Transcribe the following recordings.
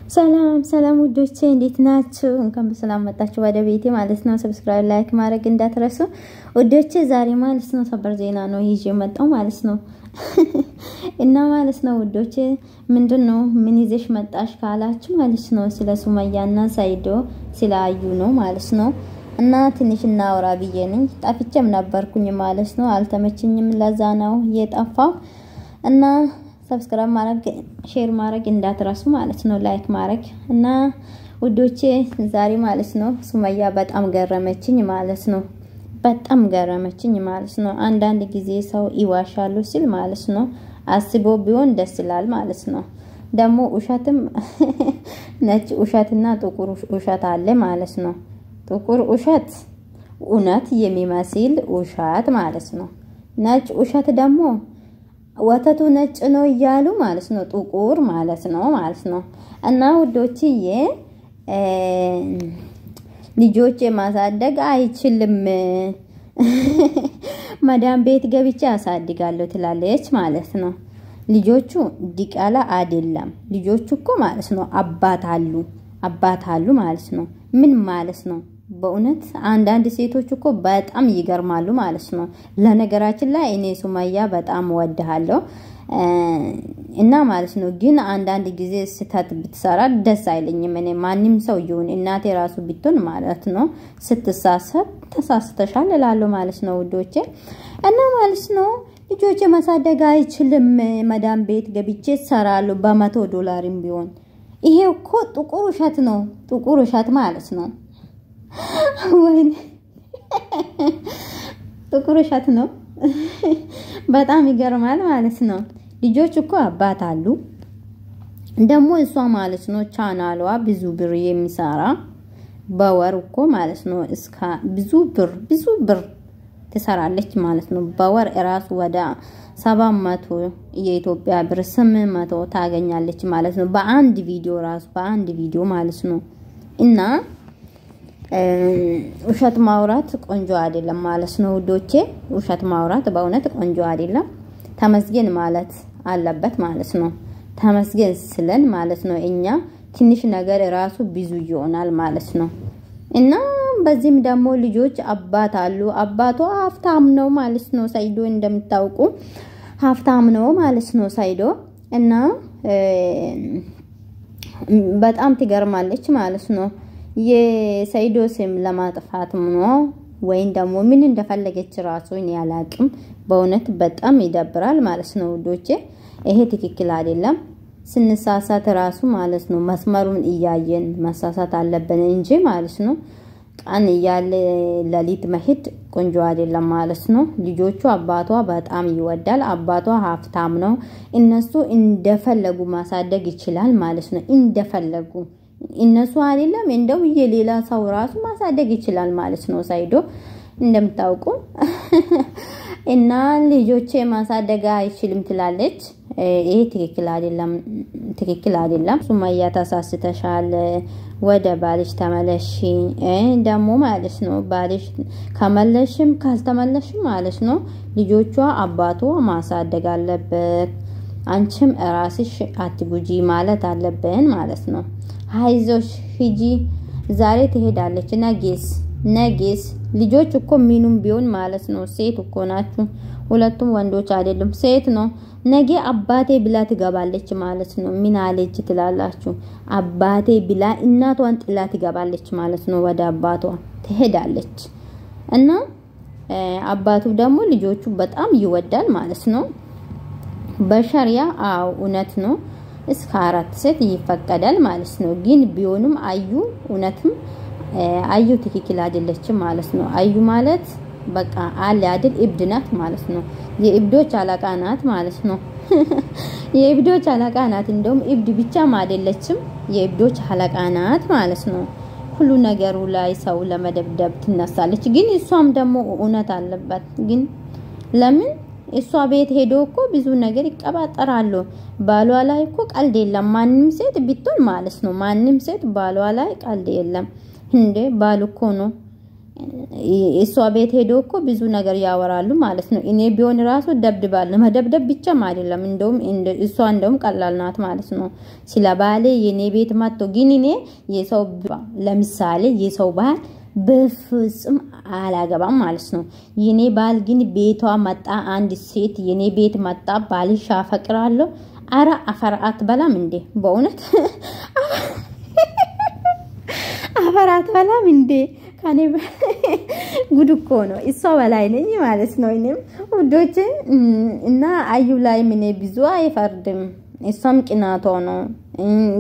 ሰላም ሰላም ውዶቼ እንዴት ናችሁ? እንኳን በሰላም መጣችሁ ወደ ቤቴ ማለት ነው። ሰብስክራይብ ላይክ ማድረግ እንዳትረሱ ውዶቼ። ዛሬ ማለት ነው ሰበር ዜና ነው ይዤ መጣሁ ማለት ነው። እና ማለት ነው ውዶቼ ምንድነው ምን ይዘሽ መጣሽ ካላችሁ ማለት ነው ስለ ሱመያና ሰይዶ ስላዩ ነው ማለት ነው። እና ትንሽ እናወራ ብዬ ነኝ። ጠፍቼም ነበርኩኝ ማለት ነው። አልተመቸኝም ለዛ ነው የጠፋው። እና ሰብስክራይብ ማድረግ ሼር ማድረግ እንዳትረሱ ማለት ነው። ላይክ ማድረግ እና ውዶቼ ዛሬ ማለት ነው ሱመያ በጣም ገረመችኝ ማለት ነው። በጣም ገረመችኝ ማለት ነው። አንዳንድ ጊዜ ሰው ይዋሻሉ ሲል ማለት ነው አስቦ ቢሆን ደስ ይላል ማለት ነው። ደግሞ ውሸትም ነጭ ውሸትና ጥቁር ውሸት አለ ማለት ነው። ጥቁር ውሸት እውነት የሚመስል ውሸት ማለት ነው። ነጭ ውሸት ደግሞ ወተቱ ነጭ ነው እያሉ ማለት ነው ጥቁር ማለት ነው። እና ውዶችዬ ልጆች ማሳደግ አይችልም ማዳም ቤት ገብቼ አሳድጋለሁ ትላለች ማለት ነው። ልጆቹ ዲቃላ አይደለም። ልጆቹ እኮ ማለት ነው አባት አሉ ማለት ነው። ምን ማለት ነው? በእውነት አንዳንድ ሴቶች እኮ በጣም ይገርማሉ ማለት ነው። ለነገራችን ላይ እኔ ሱመያ በጣም ወድሃለሁ እና ማለት ነው። ግን አንዳንድ ጊዜ ስተት ብትሰራ ደስ አይለኝም። እኔ ማንንም ሰው ይሁን እናቴ ራሱ ቢሆን ማለት ነው ስትሳሳት ተሳስተሻል እላለሁ ማለት ነው ውዶቼ። እና ማለት ነው ልጆቼ ማሳደግ አይችልም ማዳም ቤት ገብቼ ሰራለሁ $100 ቢሆን ይሄ እኮ ጥቁር ውሸት ነው። ጥቁር ውሸት ማለት ነው። ወይኔ ጥቁር ውሸት ነው። በጣም ይገርማል ማለት ነው። ልጆች እኮ አባት አሉ። ደግሞ እሷ ማለት ነው ቻናሏ ብዙ ብር የሚሰራ በወር እኮ ማለት ነው እስከ ብዙ ብር ትሰራለች ማለት ነው። በወር እራሱ ወደ 700 የኢትዮጵያ ብር 800 ታገኛለች ማለት ነው። በአንድ ቪዲዮ ማለት ነው። እና ውሸት ማውራት ቆንጆ አይደለም ማለት ነው ውዶቼ። ውሸት ማውራት በእውነት ቆንጆ አይደለም። ተመስገን ማለት አለበት ማለት ነው። ተመስገን ስለን ማለት ነው እኛ ትንሽ ነገር ራሱ ብዙ ይሆናል ማለት ነው። እና በዚህም ደግሞ ልጆች አባት አሉ። አባቷ ሀብታም ነው ማለት ነው። ሰይዶ እንደምታውቁ ሀብታም ነው ማለት ነው ሰይዶ። እና በጣም ትገርማለች ማለት ነው። የሰይዶ ስም ለማጥፋት ነው ወይን ደግሞ ምን እንደፈለገች ራሱ እኔ ያላቅም። በእውነት በጣም ይደብራል ማለት ነው ውዶቼ። ይሄ ትክክል አይደለም። ስንሳሳት ራሱ ማለት ነው መስመሩን እያየን መሳሳት አለብን እንጂ ማለት ነው ቀን እያለ ለሊት መሄድ ቆንጆ አይደለም ማለት ነው። ልጆቹ አባቷ በጣም ይወዳል። አባቷ ሀብታም ነው። እነሱ እንደፈለጉ ማሳደግ ይችላል ማለት ነው። እንደፈለጉ እነሱ አይደለም እንደው የሌላ ሰው ራሱ ማሳደግ ይችላል ማለት ነው ሰይዶ እንደምታውቁ። እና ልጆቼ ማሳደግ አይችልም ትላለች። ይሄ ትክክል አይደለም። ሱመያ ተሳስተሻል። ወደ ባልሽ ተመለሺ ደግሞ ማለት ነው። ባልሽ ከመለሽም ካልተመለሽም ማለት ነው ልጆቿ አባቷ ማሳደግ አለበት። አንቺም ራስሽ አትጉጂ ማለት አለብን ማለት ነው። ሃይዞሽ ሂጂ ዛሬ ትሄዳለች ነጌስ ልጆች እኮ ምኑም ቢሆን ማለት ነው ሴት እኮ ናችሁ። ሁለቱም ወንዶች አይደለም ሴት ነው። ነገ አባቴ ብላ ትገባለች ማለት ነው። ምን አለች ትላላችሁ? አባቴ ብላ እናቷን ጥላ ትገባለች ማለት ነው። ወደ አባቷ ትሄዳለች። እና አባቱ ደግሞ ልጆቹ በጣም ይወዳል ማለት ነው። በሸሪያ እውነት ነው እስከ 4 ሴት ይፈቀዳል ማለት ነው። ግን ቢሆንም አዩ እውነትም አዩ ትክክል አይደለችም ማለት ነው። አዩ ማለት በቃ አለ አይደል እብድ ናት ማለት ነው። የእብዶች አለቃ ናት ማለት ነው። የእብዶች አለቃ ናት። እንደውም እብድ ብቻም አይደለችም የእብዶች አለቃ ናት ማለት ነው። ሁሉ ነገሩ ላይ ሰው ለመደብደብ ትነሳለች። ግን እሷም ደግሞ እውነት አለባት። ግን ለምን እሷ ቤት ሄዶ እኮ ብዙ ነገር ይቀባጠራሉ። ባሏ ላይ እኮ ቀልድ የለም። ማንንም ሴት ቢቶን ማለት ነው ማንንም ሴት ባሏ ላይ ቀልድ የለም እንዴ። ባሉ እኮ ነው እሷ ቤት ሄዶ እኮ ብዙ ነገር ያወራሉ ማለት ነው። እኔ ቢሆን ራሱ ደብድባል መደብደብ ብቻም አይደለም እንደውም እሷ እንደውም ቀላል ናት ማለት ነው። ስለባሌ የኔ ቤት መጥቶ ግን እኔ የሰው ለምሳሌ የሰው ባል በፍጹም አላገባም ማለት ነው። የኔ ባል ግን ቤቷ መጣ አንድ ሴት የኔ ቤት መጣ ባልሽ አፈቅራለሁ አራ አፈራት በላም እንዴ በእውነት አፈራት በላም እንዴ ካኔ ጉድ እኮ ነው። እሷ በላይ ነኝ ማለት ነው። እኔም ውዶቼ እና አዩ ላይ ምን ብዙ አይፈርድም። እሷም ቅናቷ ነው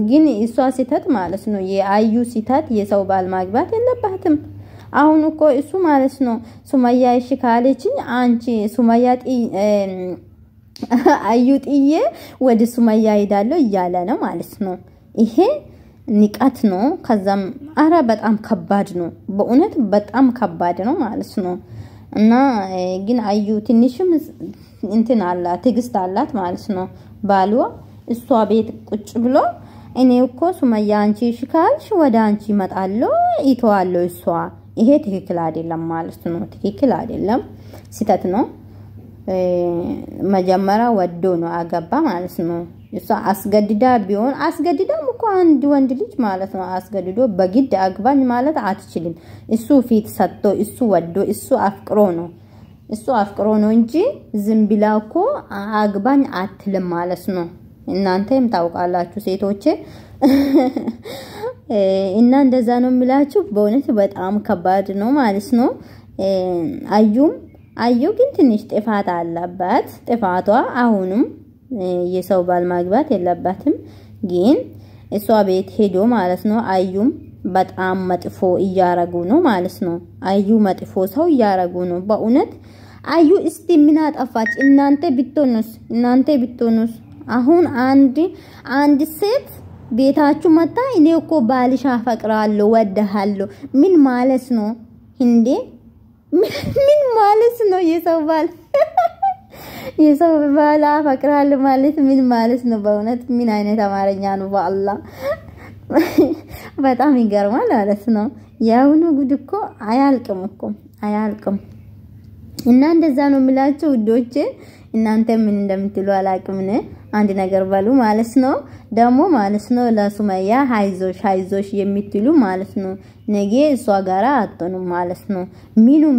ግን እሷ ሲተት ማለት ነው። የአዩ ሲተት የሰው ባል ማግባት የለባትም። አሁን እኮ እሱ ማለት ነው ሱመያ እሺ ካለችኝ አንቺ ሱመያ አዩ ጥዬ ወደ ሱመያ ሄዳለሁ እያለ ነው ማለት ነው። ይሄ ንቀት ነው። ከዛም አረ በጣም ከባድ ነው በእውነት በጣም ከባድ ነው ማለት ነው። እና ግን አዩ ትንሽም እንትን አላት ትግስት አላት ማለት ነው። ባሏ እሷ ቤት ቁጭ ብሎ እኔ እኮ ሱመያ አንቺ እሺ ካልሽ ወደ አንቺ እመጣለሁ ይተዋለሁ እሷ ይሄ ትክክል አይደለም ማለት ነው። ትክክል አይደለም ሲተት ነው። መጀመሪያ ወዶ ነው አገባ ማለት ነው። እሷ አስገድዳ ቢሆን አስገድዳም እኮ አንድ ወንድ ልጅ ማለት ነው አስገድዶ በግድ አግባኝ ማለት አትችልም። እሱ ፊት ሰጥቶ እሱ ወዶ እሱ አፍቅሮ ነው እንጂ ዝም ብላ እኮ አግባኝ አትልም ማለት ነው። እናንተም ታውቃላችሁ ሴቶች እና እንደዛ ነው የሚላችሁ በእውነት በጣም ከባድ ነው ማለት ነው። አዩ ግን ትንሽ ጥፋት አለባት። ጥፋቷ አሁንም የሰው ባል ማግባት የለባትም ግን እሷ ቤት ሄዶ ማለት ነው አዩም በጣም መጥፎ እያረጉ ነው ማለት ነው። አዩ መጥፎ ሰው እያረጉ ነው በእውነት። አዩ እስቲ ምን አጠፋች? እናንተ ብትሆኑስ አሁን አንድ ሴት ቤታችሁ መጣ እኔ እኮ ባልሽ አፈቅራለሁ ወደሃለሁ ምን ማለት ነው እንዴ? ምን ማለት ነው? የሰው ባል አፈቅራለሁ ማለት ምን ማለት ነው? በእውነት ምን አይነት አማርኛ ነው? በአላህ በጣም ይገርማል ማለት ነው። ያውኑ ጉድ እኮ አያልቅም። እና እንደዛ ነው የምላችሁ ውዶቼ። እናንተ ምን እንደምትሉ አላቅም ነው። አንድ ነገር በሉ ማለት ነው። ደግሞ ማለት ነው ለሱመያ ሃይዞሽ የምትሉ ማለት ነው ነገ እሷ ጋራ አጥቶንም ማለት ነው። ምንም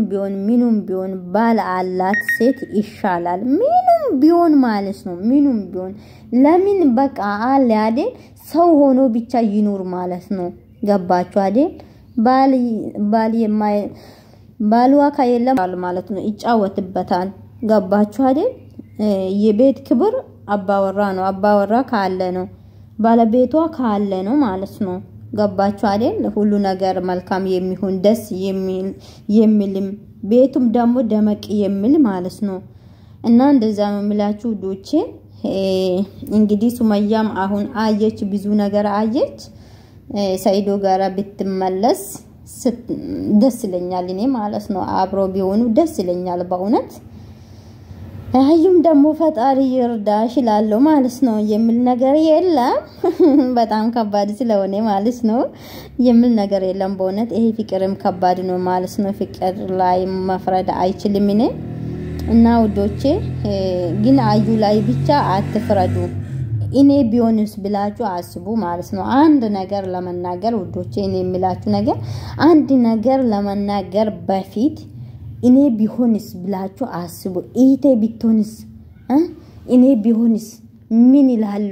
ቢሆን ባል አላት ሴት ይሻላል። ምንም ቢሆን ማለት ነው ምንም ቢሆን ለምን በቃ አለ አይደል ሰው ሆኖ ብቻ ይኑር ማለት ነው። ገባችሁ አይደል? ባልዋ ከየለም ማለት ነው ይጫወትበታል። ገባችሁ አይደል? የቤት ክብር አባወራ ነው። አባወራ ካለ ነው ባለቤቷ ካለ ነው ማለት ነው። ገባችሁ አይደል? ሁሉ ነገር መልካም የሚሆን ደስ የሚልም ቤቱም ደግሞ ደመቅ የሚል ማለት ነው። እና እንደዛ ነው የሚላችሁ ዶቼ። እንግዲህ ሱመያም አሁን አየች ብዙ ነገር አየች። ሰይዶ ጋራ ብትመለስ ደስ ይለኛል እኔ ማለት ነው። አብሮ ቢሆኑ ደስ ይለኛል በእውነት። አዩም ደግሞ ፈጣሪ ይርዳሽ ይላል ማለት ነው። የሚል ነገር የለም በጣም ከባድ ስለሆነ ማለት ነው። የሚል ነገር የለም በእውነት። ይሄ ፍቅርም ከባድ ነው ማለት ነው። ፍቅር ላይ መፍረድ አይችልም እኔ እና ውዶቼ። ግን አዩ ላይ ብቻ አትፍረዱ። እኔ ቢሆንስ ብላችሁ አስቡ ማለት ነው። አንድ ነገር ለመናገር ውዶቼ እኔ የሚላችሁ ነገር አንድ ነገር ለመናገር በፊት እኔ ቢሆንስ ብላችሁ አስቡ። ኢቴ ቢቶንስ እኔ ቢሆንስ ምን ይላል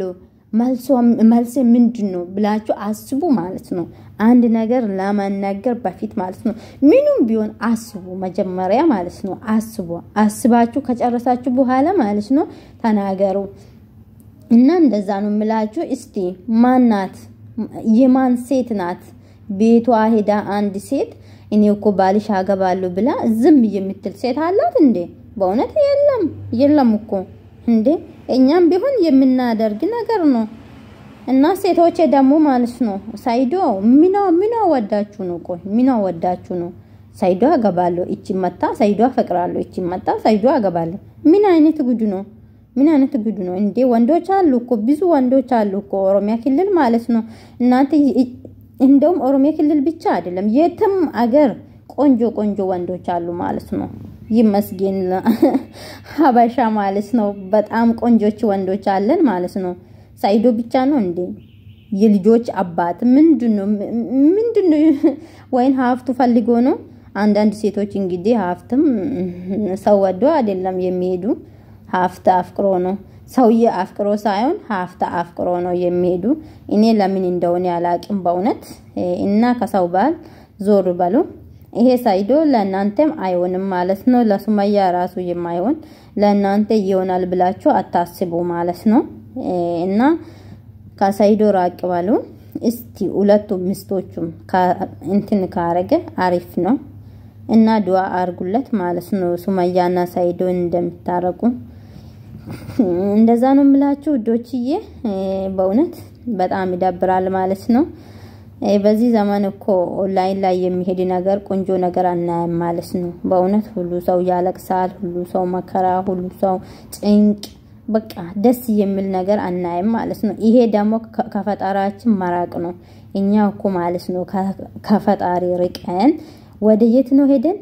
መልስ ምንድነው ብላችሁ አስቡ ማለት ነው። አንድ ነገር ለመናገር በፊት ማለት ነው ምንም ቢሆን አስቡ መጀመሪያ ማለት ነው። አስባችሁ ከጨረሳችሁ በኋላ ማለት ነው ተናገሩ። እና እንደዛ ነው የምላችሁ። እስቲ ማናት የማን ሴት ናት ቤቷ ሄዳ አንድ ሴት እኔ እኮ ባልሽ አገባለሁ ብላ ዝም የምትል ሴት አላት እንዴ? በእውነት የለም እኮ እንዴ። እኛም ቢሆን የምናደርግ ነገር ነው። እና ሴቶቼ ደግሞ ማለት ነው ሳይዶ ምን ወዳችሁ ነው? ቆይ ምን ወዳችሁ ነው? ሳይዶ አገባለሁ እቺ መጣ ሳይዶ አፈቅራለሁ እቺ መጣ ሳይዶ አገባለሁ። ምን አይነት ጉድ ነው? እንዴ? ወንዶች አሉ እኮ ብዙ ወንዶች አሉ እኮ ኦሮሚያ ክልል ማለት ነው። እናንተ እንደውም ኦሮሚያ ክልል ብቻ አይደለም የትም አገር ቆንጆ ወንዶች አሉ ማለት ነው ይመስገን ሀበሻ ማለት ነው በጣም ቆንጆች ወንዶች አለን ማለት ነው ሳይዶ ብቻ ነው እንዴ የልጆች አባት ምንድነው ወይን ሀፍቱ ፈልጎ ነው አንዳንድ ሴቶች እንግዲህ ሀፍትም ሰው ወዶ አይደለም የሚሄዱ ሀፍታ አፍቅሮ ነው ሰውዬ አፍቅሮ ሳይሆን ሀፍታ አፍቅሮ ነው የሚሄዱ እኔ ለምን እንደሆነ ያላቅም በእውነት እና ከሰው ባል ዞር በሉ ይሄ ሳይዶ ለእናንተም አይሆንም ማለት ነው ለሱማያ ራሱ የማይሆን ለእናንተ ይሆናል ብላችሁ አታስቡ ማለት ነው እና ከሳይዶ ራቅ በሉ እስቲ ሁለቱ ሚስቶቹም እንትን ካረገ አሪፍ ነው እና ዱአ አርጉለት ማለት ነው ሱማያና ሳይዶ እንደምታረቁ እንደዛ ነው የምላችሁ ዶችዬ በእውነት በጣም ይደብራል ማለት ነው በዚህ ዘመን እኮ ኦንላይን ላይ የሚሄድ ነገር ቆንጆ ነገር አናያም ማለት ነው በእውነት ሁሉ ሰው ያለቅሳል ሁሉ ሰው መከራ ሁሉ ሰው ጭንቅ በቃ ደስ የሚል ነገር አናይም ማለት ነው ይሄ ደግሞ ከፈጣራችን መራቅ ነው እኛ እኮ ማለት ነው ከፈጣሪ ርቀን ወደ የት ነው ሄደን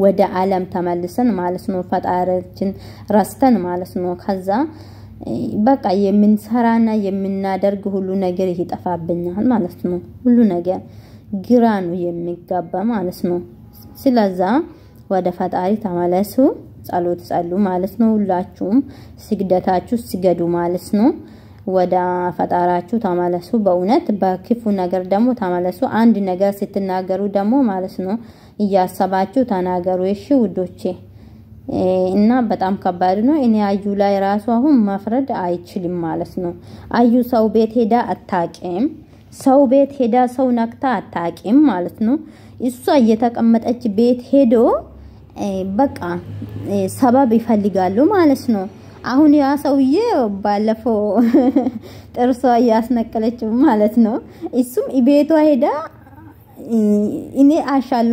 ወደ ዓለም ተመልሰን ማለት ነው ፈጣሪያችን ረስተን ማለት ነው ከዛ በቃ የምንሰራና የምናደርግ ሁሉ ነገር ይጠፋብናል ማለት ነው ሁሉ ነገር ግራ ነው የሚጋባ ማለት ነው ስለዚህ ወደ ፈጣሪ ተመለሱ ጸሎት ጸሉ ማለት ነው ሁላችሁም ስግደታችሁ ስገዱ ማለት ነው ወደ ፈጣራችሁ ተመለሱ በእውነት በክፉ ነገር ደግሞ ተመለሱ አንድ ነገር ስትናገሩ ደግሞ ማለት ነው እያሰባችሁ ተናገሩ እሺ ውዶቼ እና በጣም ከባድ ነው እኔ አዩ ላይ ራሱ አሁን መፍረድ አይችልም ማለት ነው አዩ ሰው ቤት ሄዳ አታቂም ሰው ቤት ሄዳ ሰው ነክታ አታቂም ማለት ነው እሷ እየተቀመጠች ቤት ሄዶ በቃ ሰበብ ይፈልጋሉ ማለት ነው አሁን ያ ሰውዬ ባለፈው ጥርሷ ያስነቀለች ማለት ነው እሱም ቤቷ ሄዳ እኔ አሻሎ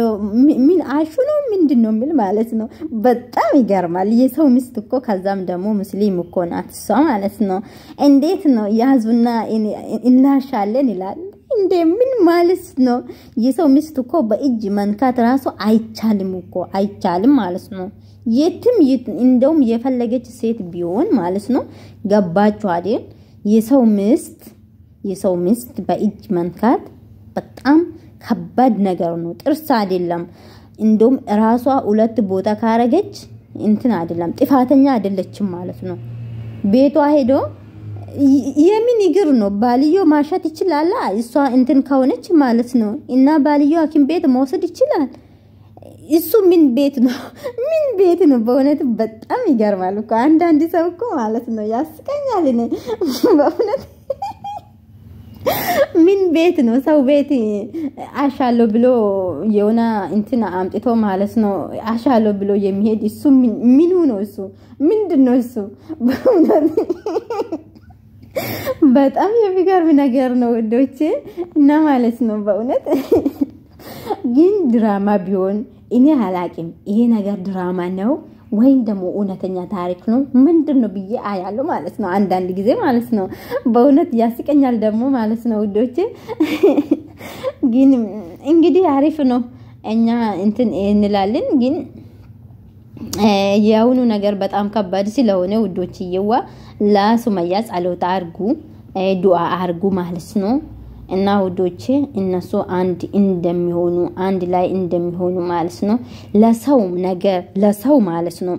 ምን አሹ ነው ምንድነው የሚል ማለት ነው በጣም ይገርማል የሰው ሚስት እኮ ከዛም ደግሞ ሙስሊም እኮ ናት እሷ ማለት ነው እንዴት ነው ያዙና እናሻለን ይላል እንዴ ምን ማለት ነው የሰው ሚስት እኮ በእጅ መንካት ራሱ አይቻልም ማለት ነው የትም እንደውም የፈለገች ሴት ቢሆን ማለት ነው ገባችሁ አይደል የሰው ሚስት በእጅ መንካት በጣም ከባድ ነገር ነው ጥርስ አይደለም እንደውም ራሷ ሁለት ቦታ ካረገች እንትን አይደለም ጥፋተኛ አይደለችም ማለት ነው ቤቷ ሄዶ የምን ይግር ነው ባልዮ ማሻት ይችላል እሷ እንትን ከሆነች ማለት ነው እና ባልዮ ሐኪም ቤት መውሰድ ይችላል እሱ ምን ቤት ነው በእውነት በጣም ይገርማል እኮ አንዳንድ ሰው እኮ ማለት ነው ያስቀኛል እኔ በእውነት ምን ቤት ነው ሰው ቤት አሻሎ ብሎ የሆነ እንትና አምጥቶ ማለት ነው አሻሎ ብሎ የሚሄድ እሱ ምኑ ነው እሱ ምንድነው እሱ በጣም የሚገርም ነገር ነው ወዶቼ እና ማለት ነው በእውነት ግን ድራማ ቢሆን እኔ አላቂም ይሄ ነገር ድራማ ነው ወይን ደግሞ እውነተኛ ታሪክ ነው ምንድነው ብዬ አያለው ማለት ነው አንዳንድ ጊዜ ማለት ነው በእውነት ያስቀኛል ደግሞ ማለት ነው ወዶቼ ግን እንግዲህ አሪፍ ነው እኛ እንትን እንላለን ግን ያውኑ ነገር በጣም ከባድ ስለሆነ ውዶችዬዋ ለሱማያ ጸሎት አርጉ ዱአ አርጉ ማለት ነው እና ውዶቼ እነሱ አንድ ላይ እንደሚሆኑ ማለት ነው ለሰው ማለት ነው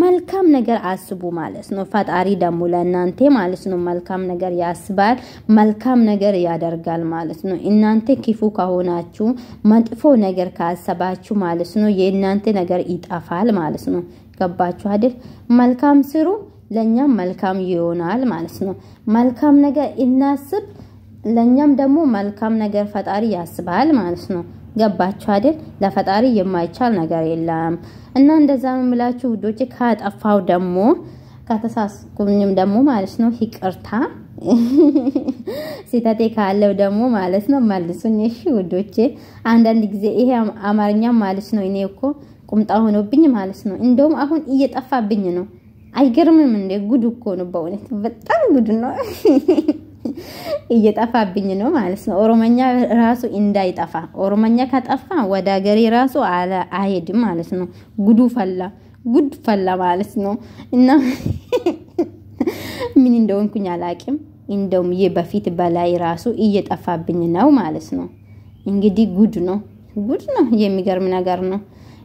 መልካም ነገር አስቡ ማለት ነው ፈጣሪ ደግሞ ለእናንተ ማለት ነው መልካም ነገር ያስባል መልካም ነገር ያደርጋል ማለት ነው እናንተ ክፉ ከሆናችሁ መጥፎ ነገር ካሰባችሁ ማለት ነው የእናንተ ነገር ይጣፋል ማለት ነው ገባችሁ አይደል መልካም ስሩ ለኛም መልካም ይሆናል ማለት ነው መልካም ነገር እናስብ ለኛም ደግሞ መልካም ነገር ፈጣሪ ያስባል ማለት ነው ገባችሁ አይደል ለፈጣሪ የማይቻል ነገር የለም እና እንደዛ ነው የምላችሁ ውዶቼ ካጠፋው ደግሞ ከተሳስኩኝም ደግሞ ማለት ነው ይቅርታ ሲታቴ ካለው ደግሞ ማለት ነው መልሱኝ እሺ ውዶቼ አንዳንድ ጊዜ ይሄ አማርኛ ማለት ነው እኔ እኮ ቁምጣ ሆኖብኝ ማለት ነው እንደውም አሁን እየጠፋብኝ ነው አይገርምም እንዴ ጉድ እኮ ነው በእውነት በጣም ጉድ ነው እየጠፋብኝ ነው ማለት ነው ኦሮሞኛ ራሱ እንዳይጠፋ ኦሮሞኛ ከጠፋ ወደ ሀገሬ ራሱ አይሄድም ማለት ነው ጉድ ፈላ ማለት ነው እና ምን እንደሆንኩኝ አላቅም እንደውም በፊት በላይ ራሱ እየጠፋብኝ ነው ማለት ነው እንግዲህ ጉድ ነው የሚገርም ነገር ነው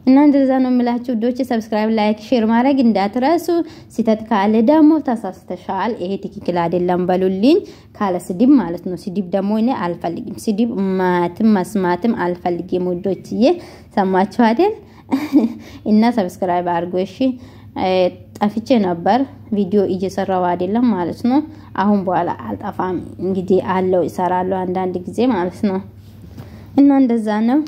እና እንደዛ ነው የምላችሁ ዶች ሰብስክራይብ ላይክ ሼር ማድረግ እንዳትረሱ ሲተት ካለ ደግሞ ተሳስተሻል ይሄ ትክክል አይደለም በሉልኝ ካለ ስድብ ማለት ነው ስድብ ደግሞ እኔ አልፈልግም ስድብ መስማትም አልፈልግም ውዶችዬ ሰማችሁ አይደል እና ሰብስክራይብ አድርጉ እሺ ጠፍቼ ነበር ቪዲዮ እየሰራው አይደለም ማለት ነው አሁን በኋላ አልጠፋም እንግዲህ አለው ይሰራሉ አንዳንድ ጊዜ ማለት ነው እና እንደዛ ነው